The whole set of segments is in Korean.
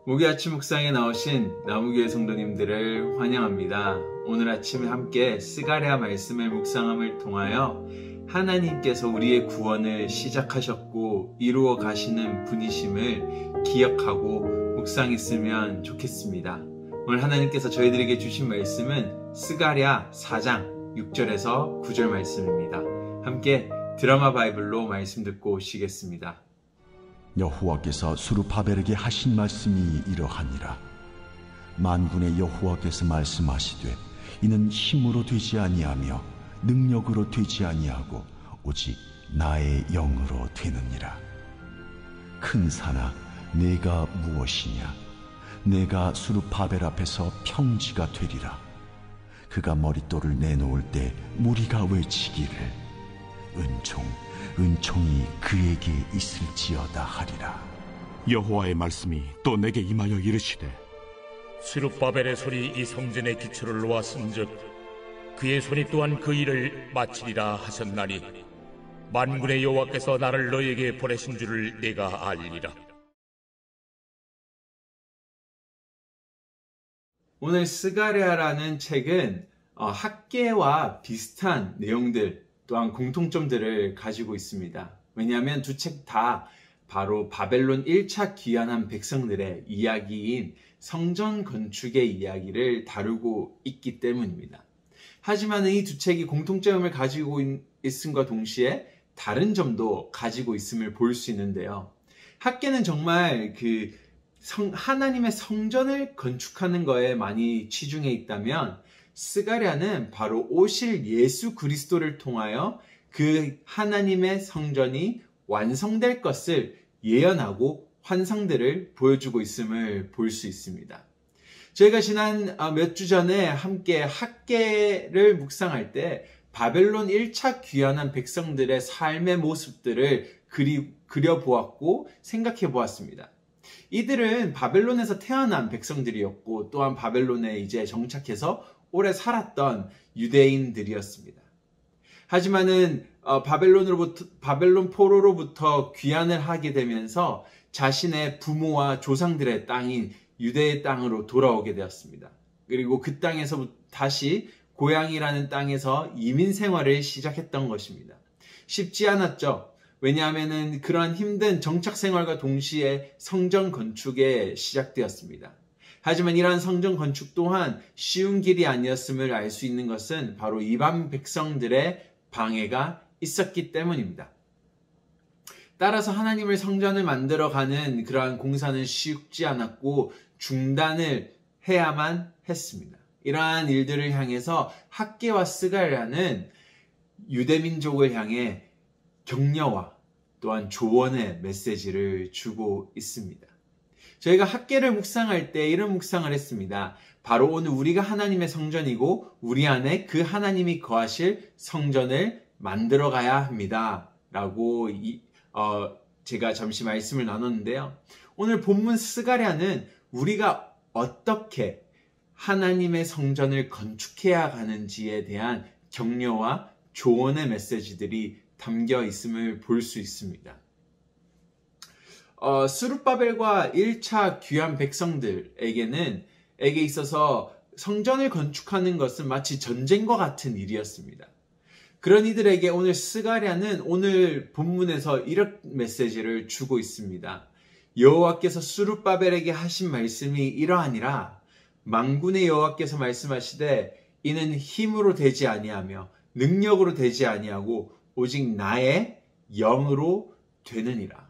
목요 아침 묵상에 나오신 나무교회 성도님들을 환영합니다. 오늘 아침에 함께 스가랴 말씀을 묵상함을 통하여 하나님께서 우리의 구원을 시작하셨고 이루어 가시는 분이심을 기억하고 묵상했으면 좋겠습니다. 오늘 하나님께서 저희들에게 주신 말씀은 스가랴 4장 6절에서 9절 말씀입니다. 함께 드라마 바이블로 말씀 듣고 오시겠습니다. 여호와께서 스룹바벨에게 하신 말씀이 이러하니라. 만군의 여호와께서 말씀하시되 이는 힘으로 되지 아니하며 능력으로 되지 아니하고 오직 나의 영으로 되느니라. 큰 산아, 내가 무엇이냐? 내가 스룹바벨 앞에서 평지가 되리라. 그가 머릿돌을 내놓을 때 무리가 외치기를 은총이 그에게 있을지어다 하리라. 여호와의 말씀이 또 내게 임하여 이르시되 스룹바벨의 손이 이 성전의 기초를 놓았은즉 그의 손이 또한 그 일을 마치리라 하셨나니 만군의 여호와께서 나를 너에게 보내신 줄을 내가 알리라. 오늘 스가랴라는 책은 학개와 비슷한 내용들 또한 공통점들을 가지고 있습니다. 왜냐하면 두 책 다 바로 바벨론 1차 귀환한 백성들의 이야기인 성전 건축의 이야기를 다루고 있기 때문입니다. 하지만 이 두 책이 공통점을 가지고 있음과 동시에 다른 점도 가지고 있음을 볼 수 있는데요. 학개는 정말 하나님의 성전을 건축하는 거에 많이 치중해 있다면 스가랴는 바로 오실 예수 그리스도를 통하여 그 하나님의 성전이 완성될 것을 예언하고 환상들을 보여주고 있음을 볼 수 있습니다. 저희가 지난 몇 주 전에 함께 학개를 묵상할 때 바벨론 1차 귀환한 백성들의 삶의 모습들을 그려보았고 생각해 보았습니다. 이들은 바벨론에서 태어난 백성들이었고 또한 바벨론에 이제 정착해서 오래 살았던 유대인들이었습니다. 하지만은 바벨론 포로로부터 귀환을 하게 되면서 자신의 부모와 조상들의 땅인 유대의 땅으로 돌아오게 되었습니다. 그리고 그 땅에서 다시 고향이라는 땅에서 이민 생활을 시작했던 것입니다. 쉽지 않았죠. 왜냐하면은 그러한 힘든 정착 생활과 동시에 성전 건축에 시작되었습니다. 하지만 이러한 성전 건축 또한 쉬운 길이 아니었음을 알 수 있는 것은 바로 이방 백성들의 방해가 있었기 때문입니다. 따라서 하나님의 성전을 만들어가는 그러한 공사는 쉽지 않았고 중단을 해야만 했습니다. 이러한 일들을 향해서 학개와 스가랴는 유대민족을 향해 격려와 또한 조언의 메시지를 주고 있습니다. 저희가 학개를 묵상할 때 이런 묵상을 했습니다. 바로 오늘 우리가 하나님의 성전이고 우리 안에 그 하나님이 거하실 성전을 만들어 가야 합니다. 라고 제가 잠시 말씀을 나눴는데요. 오늘 본문 스가랴는 우리가 어떻게 하나님의 성전을 건축해야 가는지에 대한 격려와 조언의 메시지들이 담겨 있음을 볼 수 있습니다. 스룹바벨과 1차 귀환 백성들에게 있어서 성전을 건축하는 것은 마치 전쟁과 같은 일이었습니다. 그런 이들에게 오늘 스가랴는 오늘 본문에서 이런 메시지를 주고 있습니다. 여호와께서 스룹바벨에게 하신 말씀이 이러하니라. 만군의 여호와께서 말씀하시되 이는 힘으로 되지 아니하며 능력으로 되지 아니하고 오직 나의 영으로 되느니라.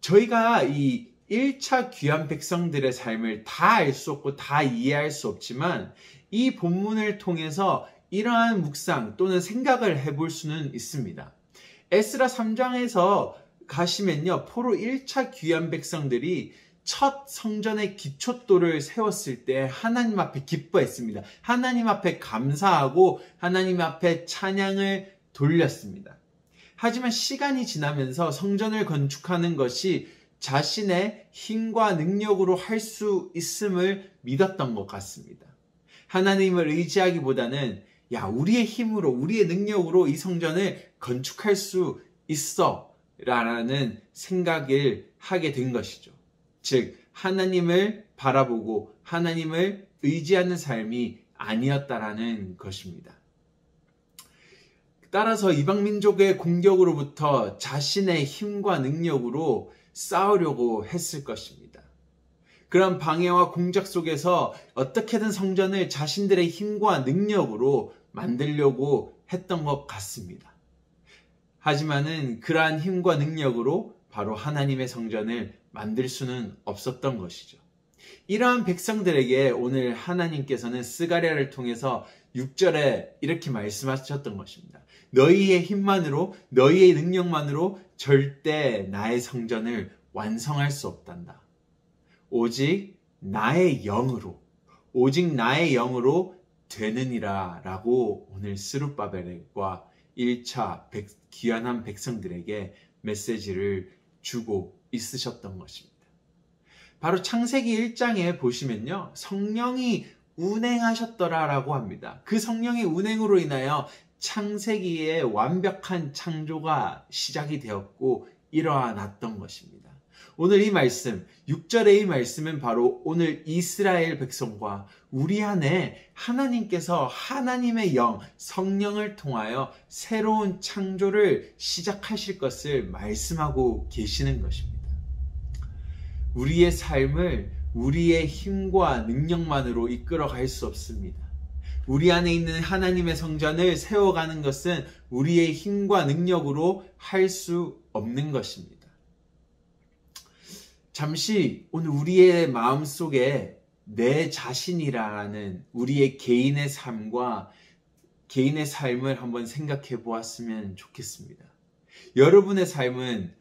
저희가 이 1차 귀환 백성들의 삶을 다 알 수 없고 다 이해할 수 없지만 이 본문을 통해서 이러한 묵상 또는 생각을 해볼 수는 있습니다. 에스라 3장에서 가시면요, 포로 1차 귀환 백성들이 첫 성전의 기초돌을 세웠을 때 하나님 앞에 기뻐했습니다. 하나님 앞에 감사하고 하나님 앞에 찬양을 돌렸습니다. 하지만 시간이 지나면서 성전을 건축하는 것이 자신의 힘과 능력으로 할 수 있음을 믿었던 것 같습니다. 하나님을 의지하기보다는 우리의 힘으로 우리의 능력으로 이 성전을 건축할 수 있어 라는 생각을 하게 된 것이죠. 즉 하나님을 바라보고 하나님을 의지하는 삶이 아니었다라는 것입니다. 따라서 이방민족의 공격으로부터 자신의 힘과 능력으로 싸우려고 했을 것입니다. 그런 방해와 공작 속에서 어떻게든 성전을 자신들의 힘과 능력으로 만들려고 했던 것 같습니다. 하지만은 그러한 힘과 능력으로 바로 하나님의 성전을 만들 수는 없었던 것이죠. 이러한 백성들에게 오늘 하나님께서는 스가랴를 통해서 6절에 이렇게 말씀하셨던 것입니다. 너희의 힘만으로, 너희의 능력만으로 절대 나의 성전을 완성할 수 없단다. 오직 나의 영으로 되느니라 라고 오늘 스룹바벨과 1차 귀환한 백성들에게 메시지를 주고 있으셨던 것입니다. 바로 창세기 1장에 보시면요, 성령이 운행하셨더라라고 합니다. 그 성령의 운행으로 인하여 창세기의 완벽한 창조가 시작이 되었고 일어났던 것입니다. 오늘 이 말씀, 6절의 이 말씀은 바로 오늘 이스라엘 백성과 우리 안에 하나님께서 하나님의 영, 성령을 통하여 새로운 창조를 시작하실 것을 말씀하고 계시는 것입니다. 우리의 삶을 우리의 힘과 능력만으로 이끌어갈 수 없습니다. 우리 안에 있는 하나님의 성전을 세워가는 것은 우리의 힘과 능력으로 할 수 없는 것입니다. 잠시 오늘 우리의 마음속에 내 자신이라는 우리의 개인의 삶과 개인의 삶을 한번 생각해 보았으면 좋겠습니다. 여러분의 삶은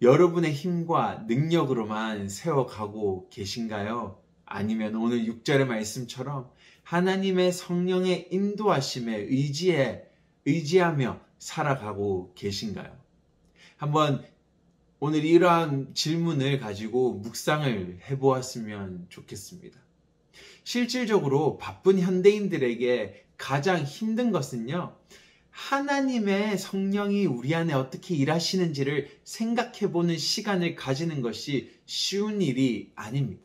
여러분의 힘과 능력으로만 세워가고 계신가요? 아니면 오늘 6절의 말씀처럼 하나님의 성령의 인도하심에 의지하며 살아가고 계신가요? 한번 오늘 이러한 질문을 가지고 묵상을 해보았으면 좋겠습니다. 실질적으로 바쁜 현대인들에게 가장 힘든 것은요, 하나님의 성령이 우리 안에 어떻게 일하시는지를 생각해보는 시간을 가지는 것이 쉬운 일이 아닙니다.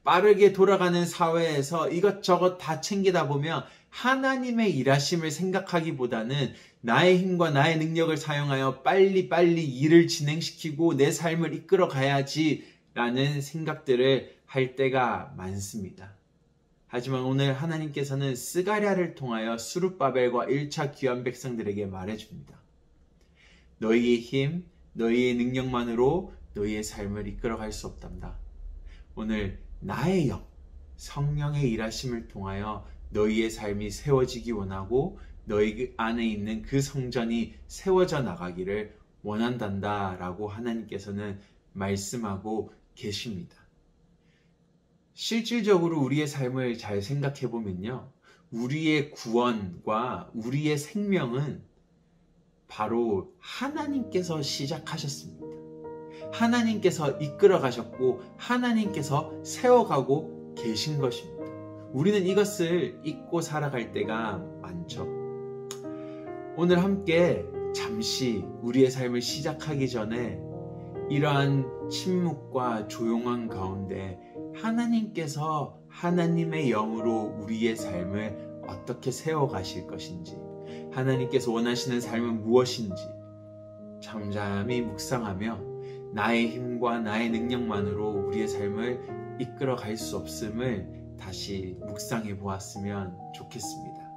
빠르게 돌아가는 사회에서 이것저것 다 챙기다 보면 하나님의 일하심을 생각하기보다는 나의 힘과 나의 능력을 사용하여 빨리빨리 일을 진행시키고 내 삶을 이끌어 가야지 라는 생각들을 할 때가 많습니다. 하지만 오늘 하나님께서는 스가랴를 통하여 스룹바벨과 1차 귀환 백성들에게 말해줍니다. 너희의 힘, 너희의 능력만으로 너희의 삶을 이끌어갈 수 없단다. 오늘 나의 영, 성령의 일하심을 통하여 너희의 삶이 세워지기 원하고 너희 안에 있는 그 성전이 세워져 나가기를 원한단다 라고 하나님께서는 말씀하고 계십니다. 실질적으로 우리의 삶을 잘 생각해 보면요, 우리의 구원과 우리의 생명은 바로 하나님께서 시작하셨습니다. 하나님께서 이끌어 가셨고 하나님께서 세워가고 계신 것입니다. 우리는 이것을 잊고 살아갈 때가 많죠. 오늘 함께 잠시 우리의 삶을 시작하기 전에 이러한 침묵과 조용한 가운데 하나님께서 하나님의 영으로 우리의 삶을 어떻게 세워가실 것인지, 하나님께서 원하시는 삶은 무엇인지 잠잠히 묵상하며 나의 힘과 나의 능력만으로 우리의 삶을 이끌어 갈 수 없음을 다시 묵상해 보았으면 좋겠습니다.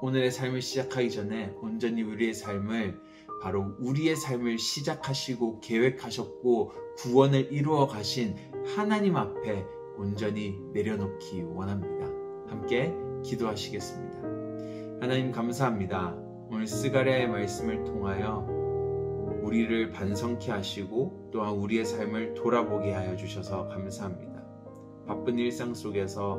오늘의 삶을 시작하기 전에 온전히 우리의 삶을 바로 우리의 삶을 시작하시고 계획하셨고 구원을 이루어 가신 하나님 앞에 온전히 내려놓기 원합니다. 함께 기도하시겠습니다. 하나님 감사합니다. 오늘 스가랴의 말씀을 통하여 우리를 반성케 하시고 또한 우리의 삶을 돌아보게 하여 주셔서 감사합니다. 바쁜 일상 속에서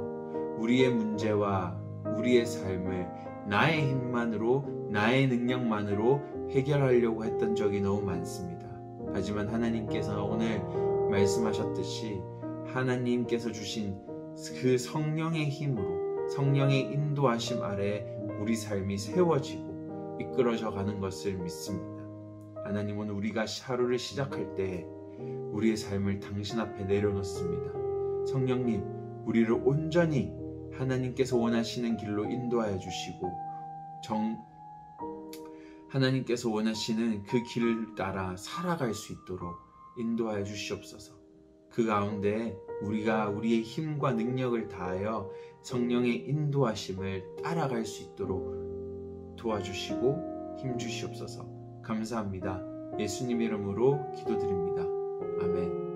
우리의 문제와 우리의 삶을 나의 힘만으로, 나의 능력만으로 해결하려고 했던 적이 너무 많습니다. 하지만 하나님께서 오늘 말씀하셨듯이 하나님께서 주신 그 성령의 힘으로, 성령의 인도하심 아래 우리 삶이 세워지고 이끌어져 가는 것을 믿습니다. 하나님, 오늘 우리가 하루를 시작할 때 우리의 삶을 당신 앞에 내려놓습니다. 성령님, 우리를 온전히 하나님께서 원하시는 길로 인도하여 주시고 하나님께서 원하시는 그 길을 따라 살아갈 수 있도록 인도하여 주시옵소서. 그 가운데 우리가 우리의 힘과 능력을 다하여 성령의 인도하심을 따라갈 수 있도록 도와주시고 힘주시옵소서. 감사합니다. 예수님 이름으로 기도드립니다. 아멘.